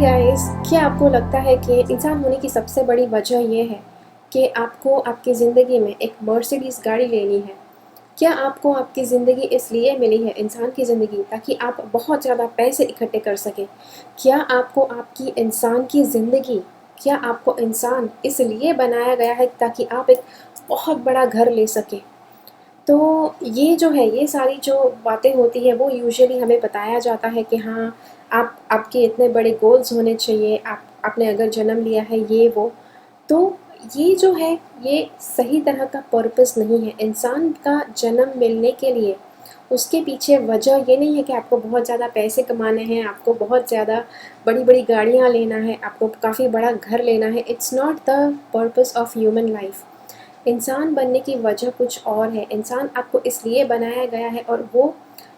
Guys, क्या आपको लगता है कि इंसान होने की सबसे बड़ी वजह ये है कि आपको आपकी ज़िंदगी में एक मर्सिडीज़ गाड़ी लेनी है? क्या आपको आपकी ज़िंदगी इसलिए मिली है, इंसान की ज़िंदगी, ताकि आप बहुत ज़्यादा पैसे इकट्ठे कर सकें? क्या आपको आपकी इंसान की ज़िंदगी क्या आपको इंसान इसलिए बनाया गया है ताकि आप एक बहुत बड़ा घर ले सकें? तो ये जो है, ये सारी जो बातें होती हैं वो यूजुअली हमें बताया जाता है कि हाँ, आपके इतने बड़े गोल्स होने चाहिए, आपने अगर जन्म लिया है ये वो। तो ये जो है, ये सही तरह का पर्पस नहीं है। इंसान का जन्म मिलने के लिए उसके पीछे वजह ये नहीं है कि आपको बहुत ज़्यादा पैसे कमाने हैं, आपको बहुत ज़्यादा बड़ी-बड़ी गाड़ियाँ लेना है, आपको काफ़ी बड़ा घर लेना है। It's not the purpose of human life. इंसान बनने की वजह कुछ और है। इंसान आपको इसलिए बनाया गया है और वो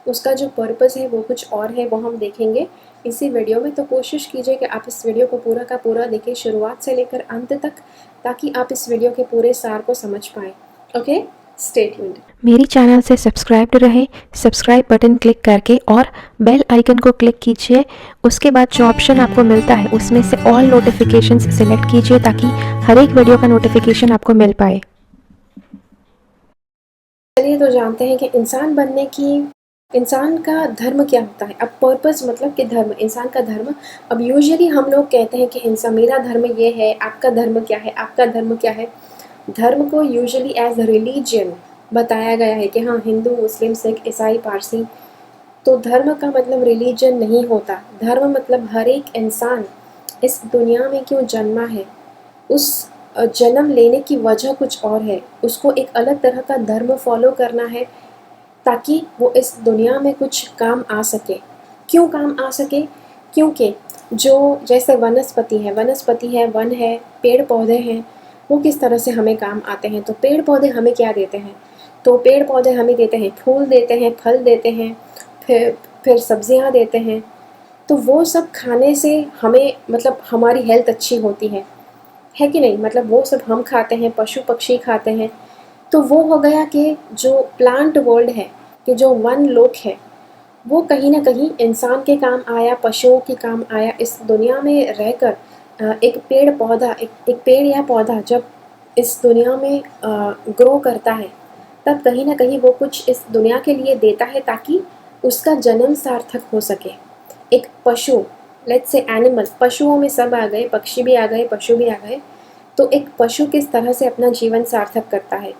उसका जो पर्पस है वो कुछ और है, वो हम देखेंगे इसी वीडियो में। तो कोशिश कीजिए कि आप इस वीडियो को पूरा का पूरा देखें, शुरुआत से लेकर अंत तक, ताकि आप इस वीडियो के पूरे सार को समझ पाएँ। Okay, stay tuned. मेरी चैनल से सब्सक्राइब्ड रहे, सब्सक्राइब बटन क्लिक करके और बेल आइकन को क्लिक कीजिए। उसके बाद जो ऑप्शन आपको मिलता है उसमें से ऑल नोटिफिकेशंस सिलेक्ट कीजिए ताकि हर एक वीडियो का नोटिफिकेशन आपको मिल पाए। चलिए तो जानते हैं कि इंसान का धर्म क्या होता है। अब पर्पस मतलब कि धर्म, इंसान का धर्म। अब यूजुअली हम लोग कहते हैं कि इंसान, मेरा धर्म ये है, आपका धर्म क्या है, आपका धर्म क्या है। धर्म को यूजुअली एज रिलीजन बताया गया है कि हाँ, हिंदू, मुस्लिम, सिख, ईसाई, पारसी। तो धर्म का मतलब रिलीजन नहीं होता। धर्म मतलब हर एक इंसान इस दुनिया में क्यों जन्मा है, उस जन्म लेने की वजह कुछ और है। उसको एक अलग तरह का धर्म फॉलो करना है ताकि वो इस दुनिया में कुछ काम आ सके। क्यों काम आ सके? क्योंकि जो जैसे वनस्पति है, वन है, पेड़-पौधे हैं, वो किस तरह से हमें काम आते हैं। तो पेड़-पौधे हमें क्या देते हैं? तो पेड़-पौधे हमें देते हैं, फूल देते हैं, फल देते हैं, फिर सब्जियाँ देते हैं। तो वो सब खाने से हमें, मतलब हमारी हेल्थ अच्छी होती है कि नहीं? मतलब वो सब हम खाते हैं, पशु-पक्षी खाते हैं। तो वो हो गया कि जो प्लांट वर्ल्ड है, कि जो वन लोक है, वो कहीं न कहीं इंसान के काम आया, पशुओं के काम आया। इस दुनिया में रहकर एक पेड़-पौधा, एक पेड़ या पौधा जब इस दुनिया में ग्रो करता है, तब कहीं न कहीं वो कुछ इस दुनिया के लिए देता है ताकि उसका जन्म सार्थक हो सके। एक पशु, लेट्स से एनिमल, पशुओं में सब आ गए, पक्षी भी आ गए, पशु भी आ गए। तो एक पशु किस तरह से अपना जीवन सार्थक करता है।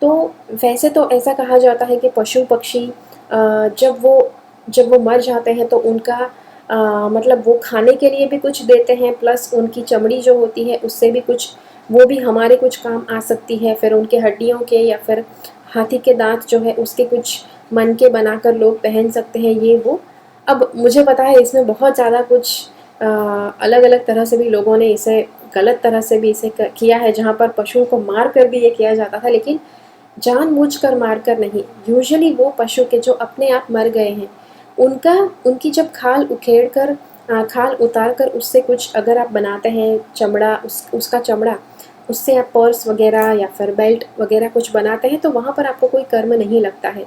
तो वैसे तो ऐसा कहा जाता है कि पशु-पक्षी जब वो मर जाते हैं तो उनका मतलब वो खाने के लिए भी कुछ देते हैं, प्लस उनकी चमड़ी जो होती है उससे भी कुछ, वो भी हमारे कुछ काम आ सकती है। फिर उनके हड्डियों के या फिर हाथी के दाँत जो है उसके कुछ मनके बनाकर लोग पहन सकते हैं, ये वो। अब मुझे पता है इसमें बहुत ज़्यादा कुछ अलग-अलग तरह से भी लोगों ने इसे गलत तरह से भी इसे किया है, जहाँ पर पशुओं को मार कर भी ये किया जाता था, लेकिन जानबूझकर मारकर नहीं। यूजुअली वो पशु के जो अपने आप मर गए हैं, उनकी जब खाल उतार कर उससे कुछ अगर आप बनाते हैं, चमड़ा, उसका चमड़ा, उससे आप पर्स वगैरह या फिर बेल्ट वगैरह कुछ बनाते हैं, तो वहाँ पर आपको कोई कर्म नहीं लगता है।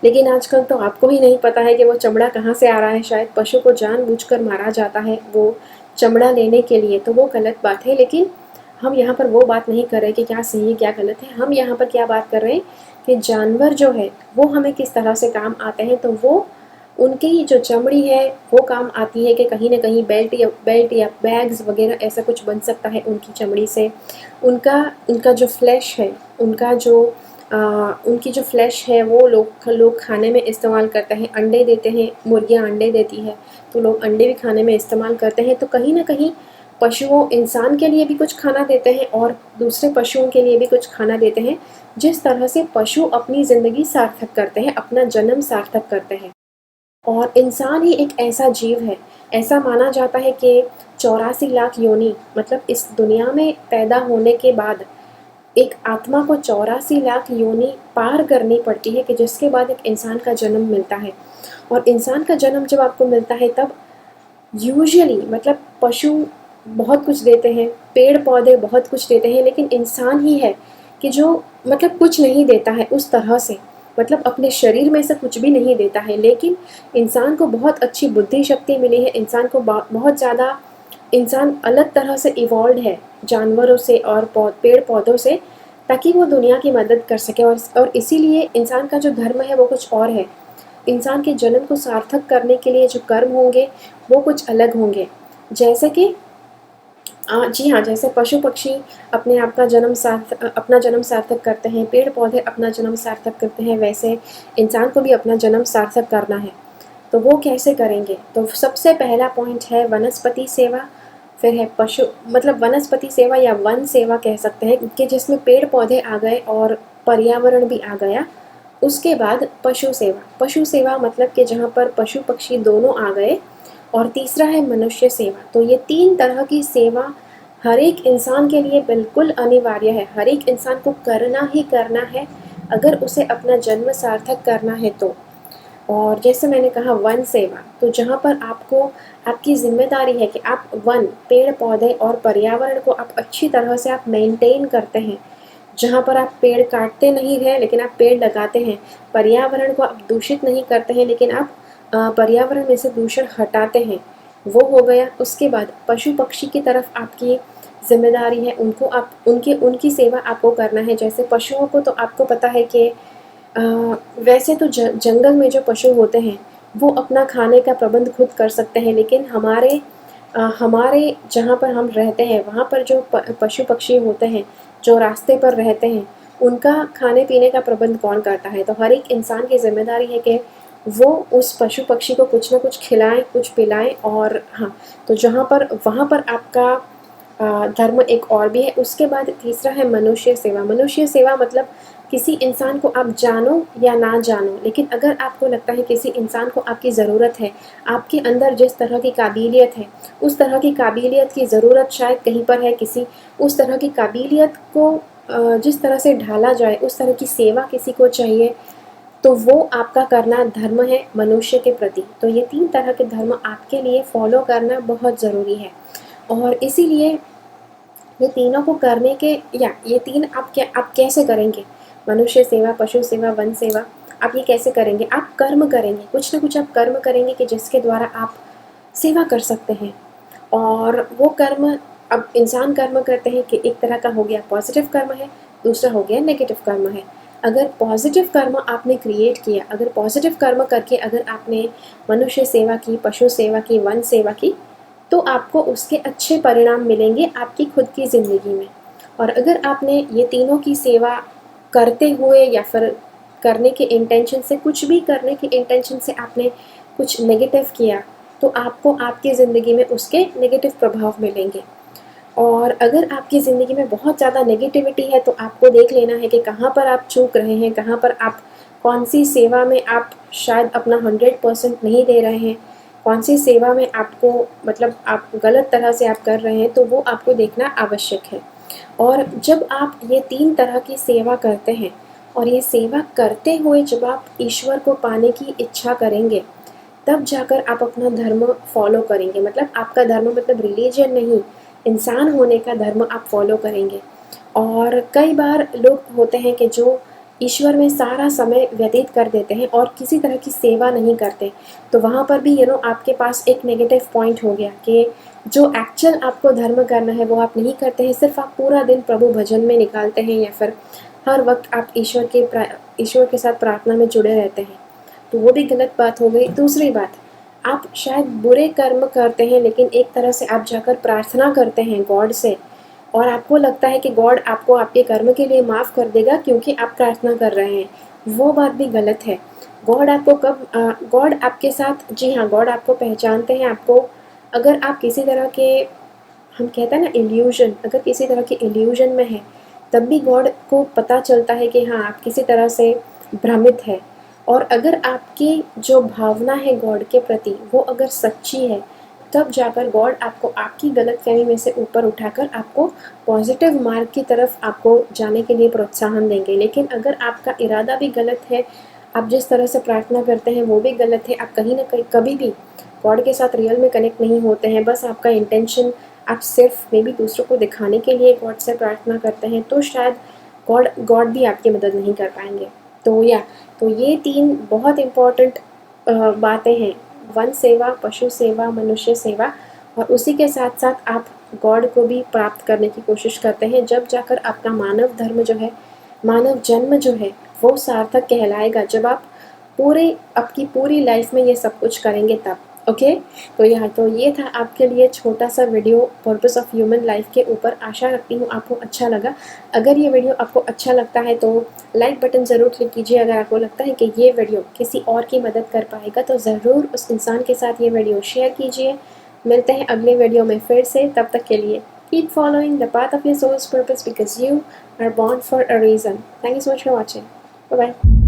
लेकिन आजकल तो आपको ही नहीं पता है कि वो चमड़ा कहाँ से आ रहा है। शायद पशु को जानबूझकर मारा जाता है वो चमड़ा लेने के लिए, तो वो गलत बात है। लेकिन हम यहाँ पर वो बात नहीं कर रहे कि क्या सही है, क्या गलत है। हम यहाँ पर क्या बात कर रहे हैं कि जानवर जो है, वो हमें किस तरह से काम आते हैं। तो वो, उनकी जो चमड़ी है, वो काम आती है कि कहीं न कहीं बेल्ट या बैग्स वगैरह ऐसा कुछ बन सकता है उनकी चमड़ी से। उनका उनका जो फ्लैश है, उनकी जो फ्लैश है वो लोग खाने में इस्तेमाल करते हैं। अंडे देते हैं, मुर्गियाँ अंडे देती है, तो लोग अंडे भी खाने में इस्तेमाल करते हैं। तो कहीं न कहीं पशुओं, इंसान के लिए भी कुछ खाना देते हैं और दूसरे पशुओं के लिए भी कुछ खाना देते हैं। जिस तरह से पशु अपनी ज़िंदगी सार्थक करते हैं, अपना जन्म सार्थक करते हैं। और इंसान ही एक ऐसा जीव है, ऐसा माना जाता है कि 84 लाख योनि, मतलब इस दुनिया में पैदा होने के बाद एक आत्मा को 84 लाख योनि पार करनी पड़ती है कि जिसके बाद एक इंसान का जन्म मिलता है। और इंसान का जन्म जब आपको मिलता है तब यूजुअली, मतलब पशु बहुत कुछ देते हैं, पेड़-पौधे बहुत कुछ देते हैं, लेकिन इंसान ही है कि जो, मतलब कुछ नहीं देता है उस तरह से। मतलब अपने शरीर में से कुछ भी नहीं देता है, लेकिन इंसान को बहुत अच्छी बुद्धि शक्ति मिली है, इंसान को बहुत ज़्यादा इंसान अलग तरह से इवॉल्व है जानवरों से और पेड़ पौधों से, ताकि वो दुनिया की मदद कर सके। और इसीलिए इंसान का जो धर्म है वो कुछ और है। इंसान के जन्म को सार्थक करने के लिए जो कर्म होंगे वो कुछ अलग होंगे। जैसे कि जी हाँ, जैसे पशु पक्षी अपना जन्म सार्थक करते हैं, पेड़ पौधे अपना जन्म सार्थक करते हैं, वैसे इंसान को भी अपना जन्म सार्थक करना है। तो वो कैसे करेंगे? तो सबसे पहला पॉइंट है वनस्पति सेवा, फिर है वनस्पति सेवा या वन सेवा कह सकते हैं, कि जिसमें पेड़ पौधे आ गए और पर्यावरण भी आ गया। उसके बाद पशु सेवा, पशु सेवा मतलब कि जहाँ पर पशु पक्षी दोनों आ गए। और तीसरा है मनुष्य सेवा। तो ये 3 तरह की सेवा हर एक इंसान के लिए बिल्कुल अनिवार्य है, हर एक इंसान को करना ही करना है, अगर उसे अपना जन्म सार्थक करना है तो। और जैसे मैंने कहा वन सेवा, तो जहाँ पर आपकी ज़िम्मेदारी है कि आप पेड़ पौधे और पर्यावरण को आप अच्छी तरह से आप मेंटेन करते हैं। जहाँ पर आप पेड़ काटते नहीं हैं लेकिन आप पेड़ लगाते हैं, पर्यावरण को आप दूषित नहीं करते हैं लेकिन आप पर्यावरण में से दूषण हटाते हैं, वो हो गया। उसके बाद पशु पक्षी की तरफ आपकी ज़िम्मेदारी है, उनकी सेवा आपको करना है। जैसे पशुओं को तो आपको पता है कि वैसे तो जंगल में जो पशु होते हैं वो अपना खाने का प्रबंध खुद कर सकते हैं, लेकिन हमारे जहाँ पर हम रहते हैं वहाँ पर जो पशु पक्षी होते हैं जो रास्ते पर रहते हैं, उनका खाने पीने का प्रबंध कौन करता है? तो हर एक इंसान की ज़िम्मेदारी है कि वो उस पशु पक्षी को कुछ ना कुछ खिलाएं, कुछ पिलाएं। और हाँ, तो वहाँ पर आपका धर्म एक और भी है। उसके बाद तीसरा है मनुष्य सेवा। मनुष्य सेवा मतलब किसी इंसान को आप जानो या ना जानो, लेकिन अगर आपको लगता है किसी इंसान को आपकी ज़रूरत है, आपके अंदर जिस तरह की काबिलियत है, उस तरह की काबिलियत की ज़रूरत शायद कहीं पर है, उस तरह की काबिलियत को जिस तरह से ढाला जाए, उस तरह की सेवा किसी को चाहिए, तो वो आपका करना धर्म है मनुष्य के प्रति। तो ये 3 तरह के धर्म आपके लिए फॉलो करना बहुत ज़रूरी है। और इसीलिए ये तीनों को करने के ये 3 आप कैसे करेंगे? मनुष्य सेवा, पशु सेवा, वन सेवा, आप ये कैसे करेंगे? आप कर्म करेंगे, कुछ ना कुछ आप कर्म करेंगे कि जिसके द्वारा आप सेवा कर सकते हैं। और वो कर्म, अब इंसान कर्म करते हैं कि एक तरह का हो गया पॉजिटिव कर्म है, दूसरा हो गया नेगेटिव कर्म है। अगर पॉजिटिव कर्म आपने क्रिएट किया, अगर पॉजिटिव कर्म करके अगर आपने मनुष्य सेवा की, पशु सेवा की, वन सेवा की, तो आपको उसके अच्छे परिणाम मिलेंगे आपकी खुद की ज़िंदगी में। और अगर आपने ये तीनों की सेवा करते हुए या फिर करने के इंटेंशन से, कुछ भी करने के इंटेंशन से आपने कुछ नेगेटिव किया, तो आपको आपकी ज़िंदगी में उसके नेगेटिव प्रभाव मिलेंगे। और अगर आपकी ज़िंदगी में बहुत ज़्यादा नेगेटिविटी है, तो आपको देख लेना है कि कहाँ पर आप चूक रहे हैं, कहाँ पर आप कौन सी सेवा में आप शायद अपना 100% नहीं दे रहे हैं, कौन सी सेवा में आपको आप गलत तरह से आप कर रहे हैं, तो वो आपको देखना आवश्यक है। और जब आप ये 3 तरह की सेवा करते हैं, और ये सेवा करते हुए जब आप ईश्वर को पाने की इच्छा करेंगे, तब जाकर आप अपना धर्म फॉलो करेंगे। आपका धर्म रिलीजन नहीं, इंसान होने का धर्म आप फॉलो करेंगे। और कई बार लोग होते हैं कि जो ईश्वर में सारा समय व्यतीत कर देते हैं और किसी तरह की सेवा नहीं करते, तो वहाँ पर भी आपके पास एक नेगेटिव पॉइंट हो गया कि जो एक्चुअल आपको धर्म करना है वो आप नहीं करते हैं, सिर्फ आप पूरा दिन प्रभु भजन में निकालते हैं या फिर हर वक्त आप ईश्वर के साथ प्रार्थना में जुड़े रहते हैं, तो वो भी गलत बात हो गई। दूसरी बात, आप शायद बुरे कर्म करते हैं लेकिन एक तरह से आप जाकर प्रार्थना करते हैं गॉड से, और आपको लगता है कि गॉड आपको आपके कर्म के लिए माफ़ कर देगा क्योंकि आप प्रार्थना कर रहे हैं, वो बात भी गलत है। गॉड आपके साथ, जी हाँ, गॉड आपको पहचानते हैं। आपको अगर आप किसी तरह के, हम कहते हैं ना इल्यूजन, अगर किसी तरह के इल्यूजन में है, तब भी गॉड को पता चलता है कि हाँ, आप किसी तरह से भ्रमित है। और अगर आपकी जो भावना है गॉड के प्रति वो अगर सच्ची है, तब जाकर गॉड आपको आपकी गलतफहमी में से ऊपर उठाकर आपको पॉजिटिव मार्ग की तरफ आपको जाने के लिए प्रोत्साहन देंगे। लेकिन अगर आपका इरादा भी गलत है, आप जिस तरह से प्रार्थना करते हैं वो भी गलत है, आप कहीं ना कहीं कभी भी गॉड के साथ रियल में कनेक्ट नहीं होते हैं, बस आपका इंटेंशन आप सिर्फ मे बी दूसरों को दिखाने के लिए गॉड से प्रार्थना करते हैं, तो शायद गॉड भी आपकी मदद नहीं कर पाएंगे। तो ये 3 बहुत इम्पॉर्टेंट बातें हैं, वन सेवा, पशु सेवा, मनुष्य सेवा। और उसी के साथ साथ आप गॉड को भी प्राप्त करने की कोशिश करते हैं, जब जाकर आपका मानव धर्म जो है, मानव जन्म जो है वो सार्थक कहलाएगा, जब आप आपकी पूरी लाइफ में ये सब कुछ करेंगे तब। ओके, तो ये था आपके लिए छोटा सा video purpose of human life के ऊपर। आशा रखती हूँ आपको अच्छा लगा। अगर ये वीडियो आपको अच्छा लगता है तो लाइक बटन ज़रूर क्लिक कीजिए। अगर आपको लगता है कि ये वीडियो किसी और की मदद कर पाएगा तो ज़रूर उस इंसान के साथ ये वीडियो शेयर कीजिए। मिलते हैं अगले वीडियो में फिर से, तब तक के लिए keep following the path of your soul's purpose because you are born for a reason. Thank you so much for watching. Bye bye.